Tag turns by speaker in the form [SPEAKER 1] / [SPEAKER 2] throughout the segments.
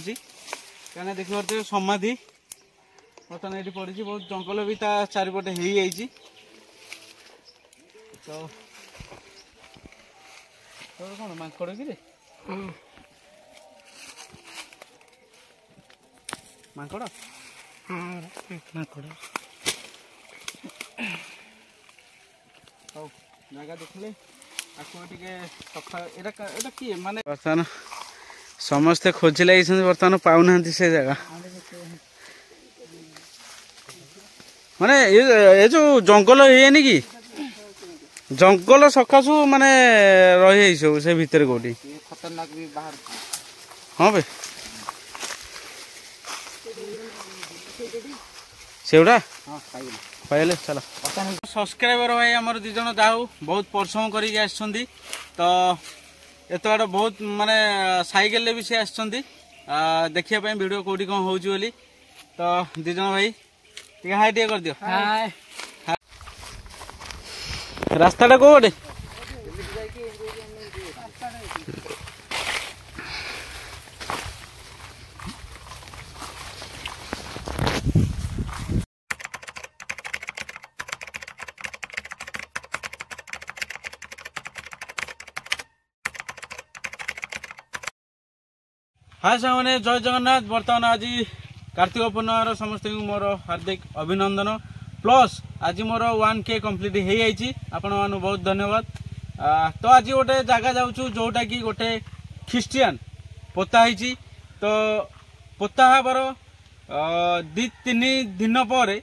[SPEAKER 1] जाऊँगी कहीं देख पारे समाधि बर्तमान ये पड़ी बहुत जंगल भी ता चारिपटे हो जाइए तो कौन माकड़ कि माकड़ माकड़ हौ जगह देखले किए माने बर्तमान समस्ते खोज लगे बर्तमान पाऊना से जगह माने ये जो जंगल है कि जंगल सकाशु माने रही सब से भितर कोटी
[SPEAKER 2] खतरनाक भी बाहर
[SPEAKER 1] हाँ भाई सेउडा पाइले चलो सब्सक्राइबर भाई आमर दी जन जाऊ बहुत परिश्रम करके आसछंदी तो एत बार बहुत माने साइकेल भी सी आसछंदी देखिया पे वीडियो कोठी कौन होउची बोली तो दी जन भाई ठीक हाय टे कर दियो हाय रास्ताटा को बटे हाँ सामने जय जगन्नाथ बर्तमान आज कार्तिक पूर्णिमार समस्त मोर हार्दिक अभिनंदन प्लस आज मोर 1K कंप्लीट हो जाइए आपण मान बहुत धन्यवाद तो आज गोटे जगह जाऊँ जोटा कि गोटे ख्रीस्टियान पोता होती तो पोता हबार 2-3 दिन पर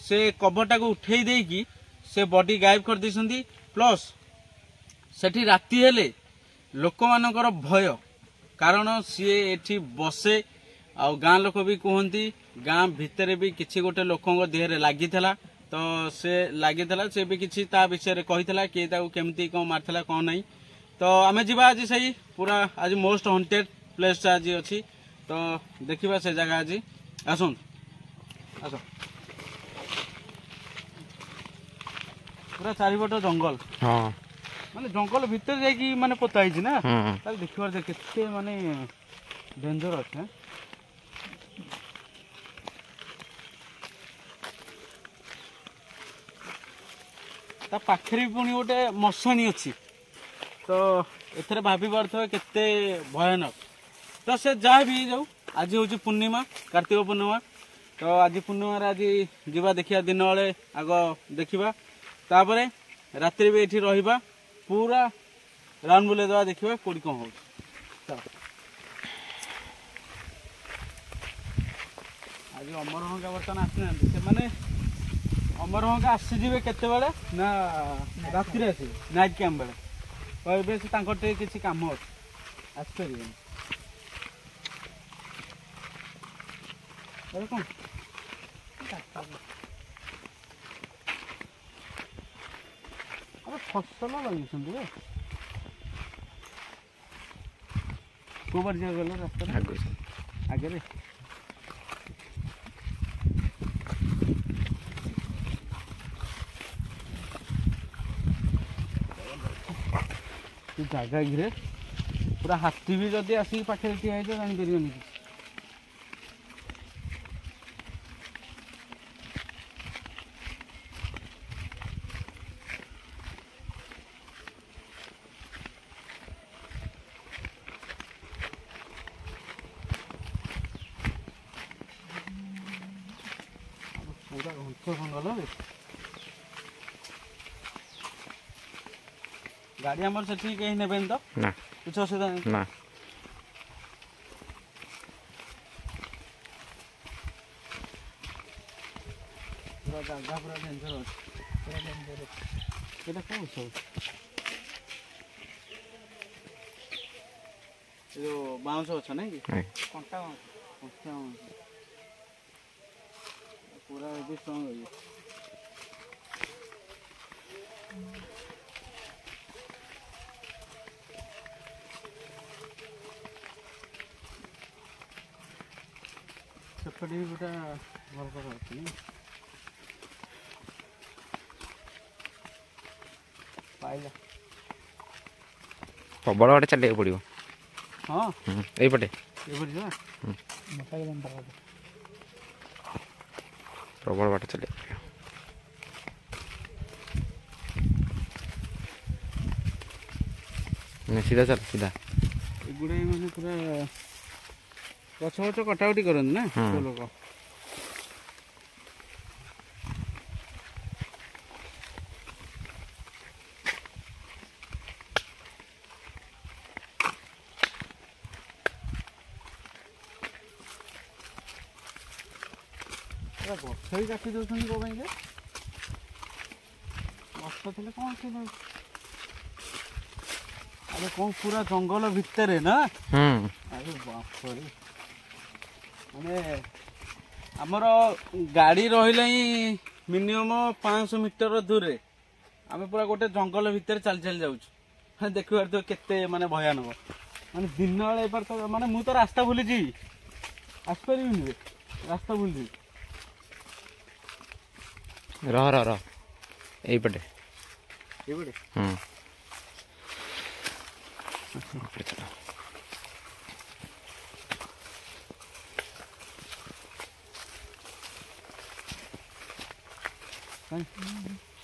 [SPEAKER 1] से कबरटा को उठे देकी से बॉडी गायब कर देछंती प्लस सेठी राति हेले लोक मानकर भय कारण सी एठी बसे आ गाँ लोक भी कहती गाँ भितर भी किसी गोटे लोक देहरे लगी तो से लगी से भी किसी ता विषय कही किए केमती कौन मारला कौन नहीं तो आम जा आज सही पूरा आज मोस्ट हॉन्टेड प्लेस आज अच्छी तो देखा से जगह आज आसन आस पूरा चारिपट जंगल
[SPEAKER 2] हाँ
[SPEAKER 1] माने जंगल भितर जाइए माने पोता है ना देखिए केते माने डेंजर अच्छे ता पाखरे पुणी गोटे मशाणी अच्छी तो एथरे भाभी पार्थवे केते भयानक तो से जहाँ भी जाऊ आज हूँ पूर्णिमा कार्तिक पूर्णिमा तो आज पूर्णिमा आज जीवा देखिया दिन बेले आग देखा तापरे रात्रि भी ये रहा पूरा राउंड बुले दवा देखा कौटी कौन हो आज अमरहंगा बर्तमान आसना से अमरहंगा आसीजे केते बेले ना राति आस नाइट कैंप बेले तो ये से किसी काम आसपर कौन फसल लगे कोबर जा गल रास्ता आगे जगह घिरे पूरा हाथी भी जदि आसिक पाखे ठिया है जापर पूरा घंट जंगल गाड़ी आमर से कहीं ने तो ना कुछ असुविधा नहीं ना पूरा जगह पूरा डेंजर पूरा डेंजर केटा कौन सब जो बाउंस अच्छा नहीं कंटा कंटा पूरा भी स्ट्रांग है सेपटे भी गोटा भल कर पाइला
[SPEAKER 2] प्रबल गोटे चलिए पड़ो
[SPEAKER 1] हाँ
[SPEAKER 2] यही पटे प्रबल बाट चले सीधा चल सीधा
[SPEAKER 1] एगुड़ा मैंने पूरा गछ गछ कटाकटी करते ना लोक गछ ही काटी दौरान कौन गछ थे कौन अरे कौन पूरा जंगल भितर ना अरे बाप रे माने आमर गाड़ी रही मिनिमम 500 मीटर दूर आम पूरा गोटे जंगल भितर चल चल जाऊँ देखिए तो केते माने भयानक माने दिन बेले तो माने मु तो रास्ता भूली जी आसपार रास्ता भूली
[SPEAKER 2] रह रह रह यहीपटे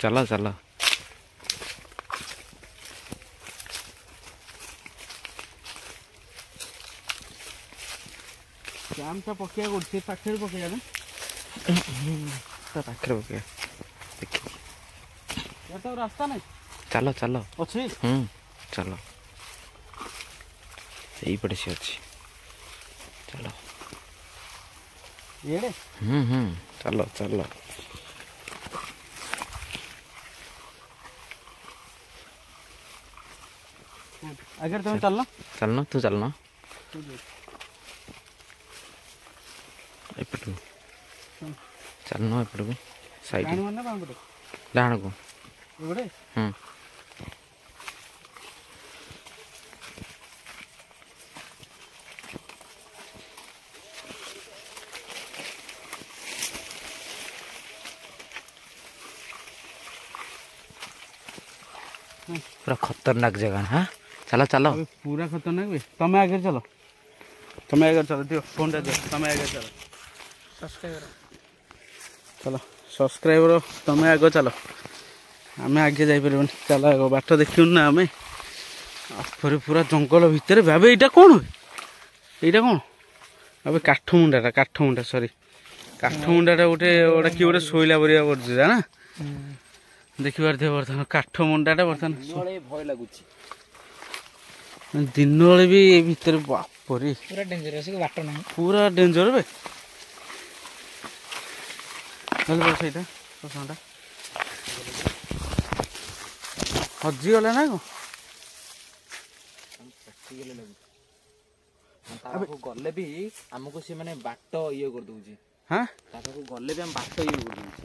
[SPEAKER 2] चलो चलो
[SPEAKER 1] जाम सा पकिया करछे पाखरे पकिया ना
[SPEAKER 2] ता पाखरे पकिया
[SPEAKER 1] या तो रास्ता नहीं
[SPEAKER 2] चलो चलो
[SPEAKER 1] अच्छी
[SPEAKER 2] चलो यही पड़े से अच्छी चलो
[SPEAKER 1] ये
[SPEAKER 2] चलो चलो
[SPEAKER 1] अगर तुम चलना
[SPEAKER 2] चलना तू चलना एपटू चलना एपटू भी साइड डाण को पूरा खतरनाक जगह हाँ चलो चलो
[SPEAKER 1] पूरा खतरनाक भी तुम्हें आगे चलो तुम्हें आगे चलो दियो फोन दियो तुम्हें आगे चलो सब्सक्राइबर चलो सब्सक्राइबर तुम्हें आगे चलो आम आगे जापर चलो आगे बाट देखू ना आम फिर पूरा जंगल भितर भावे यहाँ कौन यहाँ कौन अब काठमुंडा सरी काठमुंडाटा गोटे गोटे किए गोटे शोला परिया कर ना देखी पारे बर्तमान काठमुंडाटा बर्तमान
[SPEAKER 2] भय लगुच
[SPEAKER 1] दिन बेले भी भितर बापरे
[SPEAKER 3] पूरा डेंजरस बाट ना
[SPEAKER 1] पूरा डेंजर बे सहीटा पसंदा हजिगला ना
[SPEAKER 2] कौन गले भी आमको सी माने बाट ये कर दउची
[SPEAKER 1] हां
[SPEAKER 2] गले भी हम बाट ये कर दउची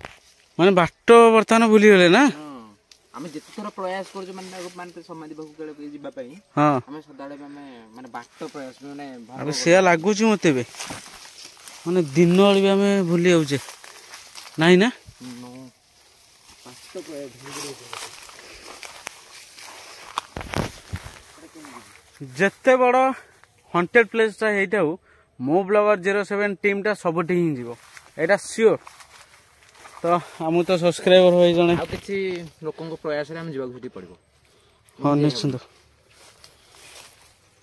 [SPEAKER 1] माने बाट बर्तमान भूली गले ना
[SPEAKER 2] आमे जेते थोड़ा प्रयास करजो माने माने समाधि बाकू केले जिबा पई
[SPEAKER 1] हां
[SPEAKER 2] आमे सदाळे आमे माने बाट प्रयास माने
[SPEAKER 1] अब से लागुची मते बे माने दिन बेले भी आमे भूली जाउचे नाही ना
[SPEAKER 2] नो बाट प्रयास
[SPEAKER 1] जेते बड़ हंटेड प्लेस टा मो ब्लॉगर 07 टीम टा सबठी ही जीवो एटा श्योर तो आम तो सब्सक्राइबर हो जने
[SPEAKER 2] आ किछि लोकन को प्रयास रे हम जीवा घुटी पड़बो
[SPEAKER 1] हां निश्चित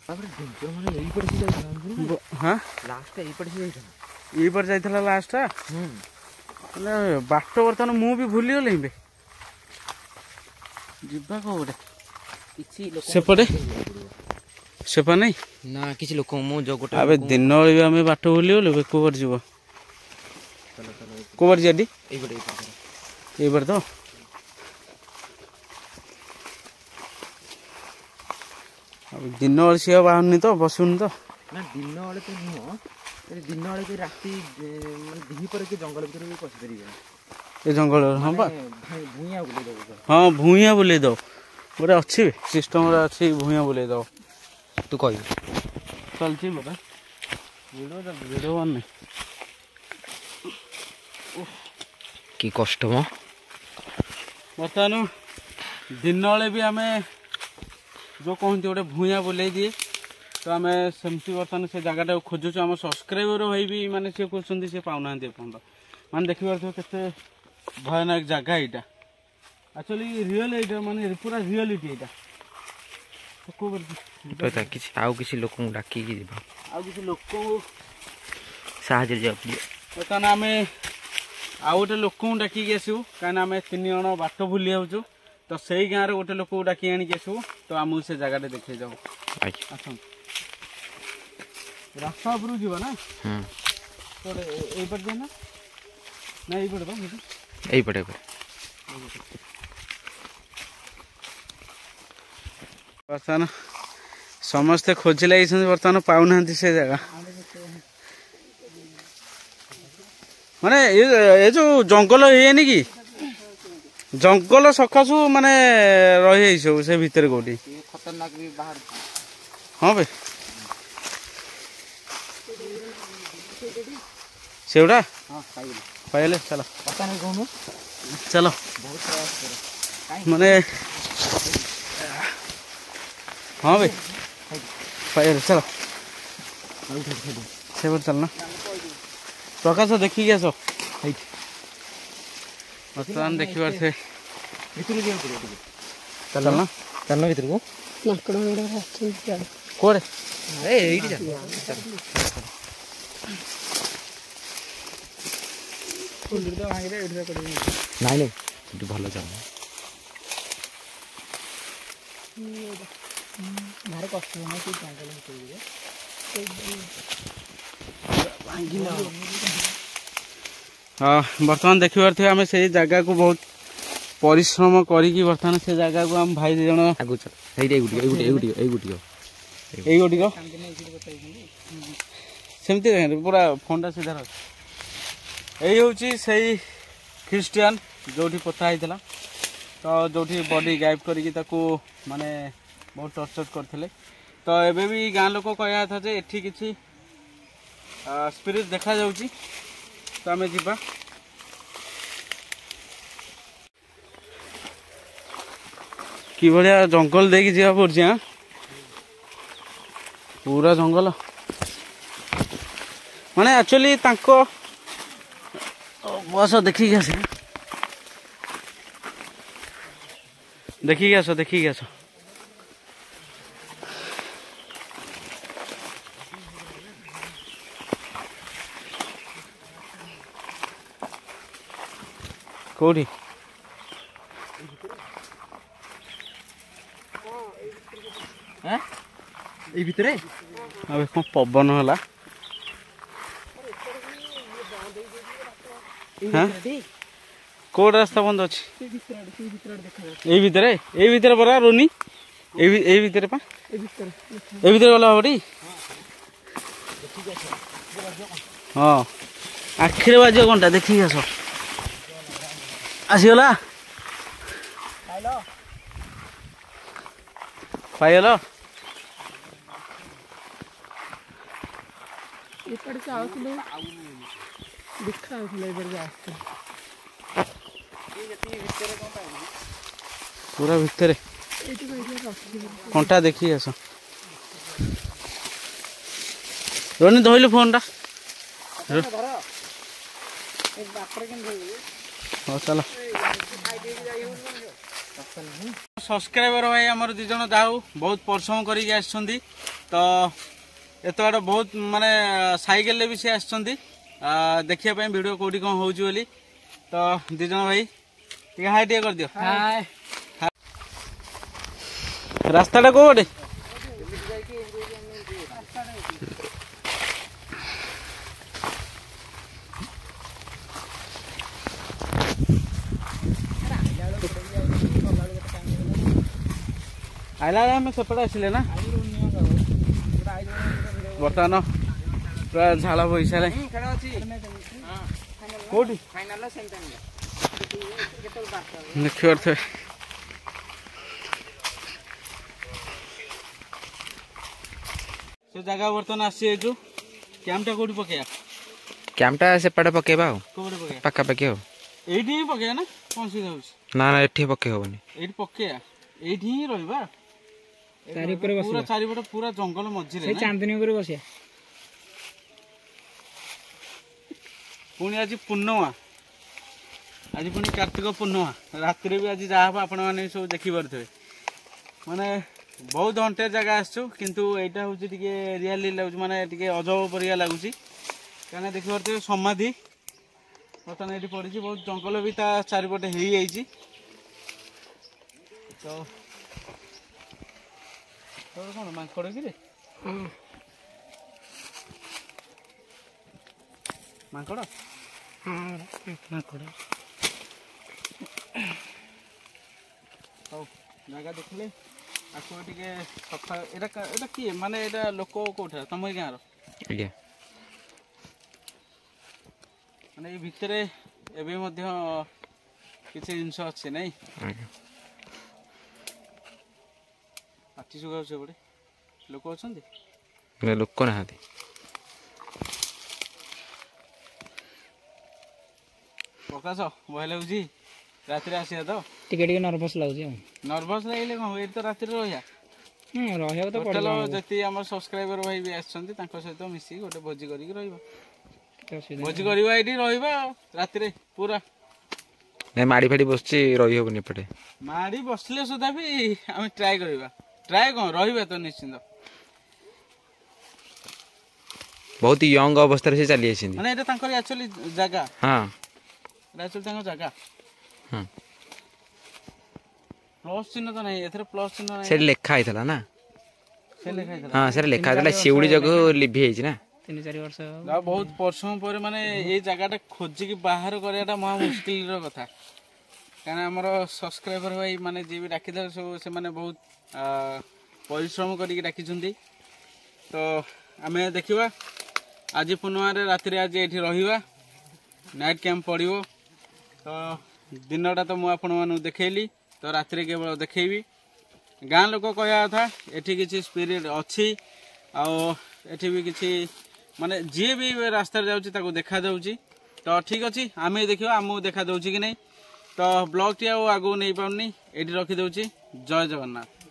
[SPEAKER 2] तापर डेंजर माने एई पड़ जाई
[SPEAKER 1] हां
[SPEAKER 2] लास्ट एई पड़ जाई
[SPEAKER 1] ई पर जाइथला लास्ट ना बाट बर्तमान मु भी भूली गले बे जिबा को गोटे
[SPEAKER 2] किछि लोक
[SPEAKER 1] सेपटे सेपा नहीं
[SPEAKER 2] ना किछि लोक मु जो गोटे
[SPEAKER 1] अबे दिन बेले भी आमे बाट भूली गले बे कोबर जीव
[SPEAKER 2] चलो चलो
[SPEAKER 1] कोबर जाडी
[SPEAKER 2] एई बडे
[SPEAKER 1] ए बार तो अब दिन बेले सी बाहरनी तो बसुनी तो
[SPEAKER 2] ना दिन वाले तो नुह दिन वाले के राति माने दिही पर के जंगल भीतर भी पसी परिबे
[SPEAKER 1] ए जंगल हां बा
[SPEAKER 2] भूइया बुले दो
[SPEAKER 1] हाँ भूइया बुले दो गोटे अच्छी सिस्टम अच्छी भूइया बुले दो
[SPEAKER 2] तू कह
[SPEAKER 1] चलती बाबा वीडियो बन नहीं
[SPEAKER 2] कि कष्ट म
[SPEAKER 1] बर्तमान दिन बेले भी आम जो कहते गोटे भूइया बुले दिए तो आम सेमती बर्तमान से जगह खोजुचु आम सब्सक्राइबर भाई भी माने सी कहते सी पाऊना एपर्त मैंने देखिए के भयानक जगह यहाँ एक्चुअली रियल यहाँ माने पूरा रियलिटी यहाँ
[SPEAKER 2] किसी लोक डाक
[SPEAKER 1] लोक
[SPEAKER 2] साहय
[SPEAKER 1] बर्तमान आम आउ गोटे लोक डाक आसू कहीं आम 3 जण बाट भूली जाऊँ तो से गाँव में गोटे लोक डाक आणिक आसू तो आमको से जगह देखे जाऊ आस रास्ता उपरू जीवा ना ये ना ना ये
[SPEAKER 2] पटे
[SPEAKER 1] बर्तमान समस्ते खोज लगे बर्तमान पाऊना से जगह माने ये जो जंगल ये कि जंगल सकाशु माने रही सब से भितर कौटी
[SPEAKER 2] खतरनाक भी बाहर
[SPEAKER 1] हाँ भाई सेवड़ा पाइले चलो चलो माने हाँ भाई पाइले चलो सेवड़ चलना प्रकाश देखिए आस बर्तमान देखिए से चलना
[SPEAKER 2] चलना भीतर को
[SPEAKER 1] कौड़े
[SPEAKER 2] नाई भल चल
[SPEAKER 3] भारी कष्ट
[SPEAKER 1] हाँ बर्तमान देखिए आम से जगह को बहुत परिश्रम करी बर्तमान से जगह को आम भाई जन
[SPEAKER 2] आगु चल
[SPEAKER 1] सेमती पूरा फोन सीधा यही हूँ से ख्रीस्टियान जो पोता होता तो जो बॉडी गायब करी माने बहुत टर्चर करते तो एबे भी गाँ लोक कह था जे एठी किसी स्पिरिट देखा जाउची तो आम जीवा कि भाया जंगल देकी जा पड़ी हाँ पूरा जंगल माने एक्चुअली तांको बस देखिए आस देखिए आस कौटी
[SPEAKER 2] भितरे
[SPEAKER 1] अब कौन पवन है कौट रास्ता बंद अच्छी ये भितर परा रोनी ये भितर पा ये भितर गला हबटी हाँ आखिर बाज कौनटा देखिए आस आसीगला पाइल पूरा भितर कंटा देखिए आस रोनी धोइलु फोन टा हाँ चलो सब्सक्राइबर भाई आमर दी जन जाऊ बहुत परिश्रम करी तो एत बार बहुत माने साइकेल भी सी देखिए वीडियो कौटी कौन हो तो दी जन भाई टे हाई टे कर दियो रास्ता कौटे आइला आम सेपटे आसिले ना बर्तमान पूरा झाल बही सारे कौटी देखिए से जगह बर्तमान आसी कैंपटा कौटी पकड़
[SPEAKER 2] कैंपटा सेपटे पकेबा
[SPEAKER 1] कौटे
[SPEAKER 2] पाखापाखि हो
[SPEAKER 1] ये पकड़ ना कौन सी
[SPEAKER 2] ना ना एठी पके होबनी
[SPEAKER 1] ये पकड़ ये रहा
[SPEAKER 3] ଚାରି ଉପରେ
[SPEAKER 1] पूरा
[SPEAKER 3] ବସିବା
[SPEAKER 1] चारिपटे पूरा जंगल मझी
[SPEAKER 3] ସେଇ ଚାନ୍ଦିନୀ ଉପରେ ବସିବା
[SPEAKER 1] पुणी आज पूर्णिमा आज पुणी कार्तिक पूर्णिमा राति भी आज जहाँ हम आपण मैंने सब देखिपे माने बहुत हंटे जगह आसचु किंतु एटा हूँ रियली लगुच माने अजब परिया लगुच क्या देखिपे समाधि बर्तमान ये पड़ी बहुत जंगल भी ता चारिपटे हो जाइए तो कौन मांकड़ कि मांकड़ हौ जगह देखले आपको टे सफा एटा किए माने एटा लोक कौटा तुम गाँव
[SPEAKER 2] आज्ञा
[SPEAKER 1] माने ये भितर एवं किसी जिनस अच्छे नहीं पाची सुगाऊ सेपटे लोक अच्छा
[SPEAKER 2] लोक ना
[SPEAKER 1] प्रकाश भय लगुच राति आसिया तो
[SPEAKER 3] टिके नर्भस लाଗୁଛି
[SPEAKER 1] नर्भस लगे कौन ये तो राति रहा
[SPEAKER 3] ରହିବାକୁ ତ
[SPEAKER 1] टोटाल
[SPEAKER 3] ପଡିବ
[SPEAKER 1] जी आम सब्सक्राइबर भाई भी आसछन्ती तांको सहित मिसी गोटे भोजी करिक रहिबा
[SPEAKER 3] କିଛି ଅସୁବିଧା
[SPEAKER 1] भोजी करवा ये रहा राति पूरा
[SPEAKER 2] नहीं माड़ी फाड़ी बसची रही होबनी एपटे
[SPEAKER 1] माड़ी बसले सुधा भी आम ट्राए करवा ट्राए कौन रहा तो निश्चिंत
[SPEAKER 2] बहुत यंग अवस्था से चली आइछिन
[SPEAKER 1] माने एटा तांकर एक्चुअली जगह
[SPEAKER 2] हां
[SPEAKER 1] एक्चुअली तांकर जगह
[SPEAKER 2] हां
[SPEAKER 1] प्लस चिन्ह तो नहीं एथरे प्लस चिन्ह नहीं
[SPEAKER 2] से लेखा आइतला ना
[SPEAKER 1] से लिखा है
[SPEAKER 2] हां से लेखा आइतला शिवड़ी जग लिभि आइछि ना
[SPEAKER 3] 3-4 वर्ष
[SPEAKER 1] बहुत परिश्रम पर माने ये जगह खोजिक बाहर कराटा महा मुस्किल कथा क्या आमर सब्सक्राइबर भाई माने जी भी डाकी सब से माने बहुत परिश्रम करके डाकी तो आम देखा आज पूर्णिमा राति आज ये रहा नाइट कैंप पड़ो तो दिनटा तो मुझे देखली तो राति केवल देखी गाँ लोक कहया था एठी किसी स्पिरिट अच्छी आठी भी किसी माने जी भी रास्ता जाऊँगी देखा जाऊँगी तो ठीक अच्छे आम देखा आमको देखा दूँ कि नहीं तो ब्लॉग टी आगू नहीं पाऊनी ये रखी दूँ जय जगन्नाथ।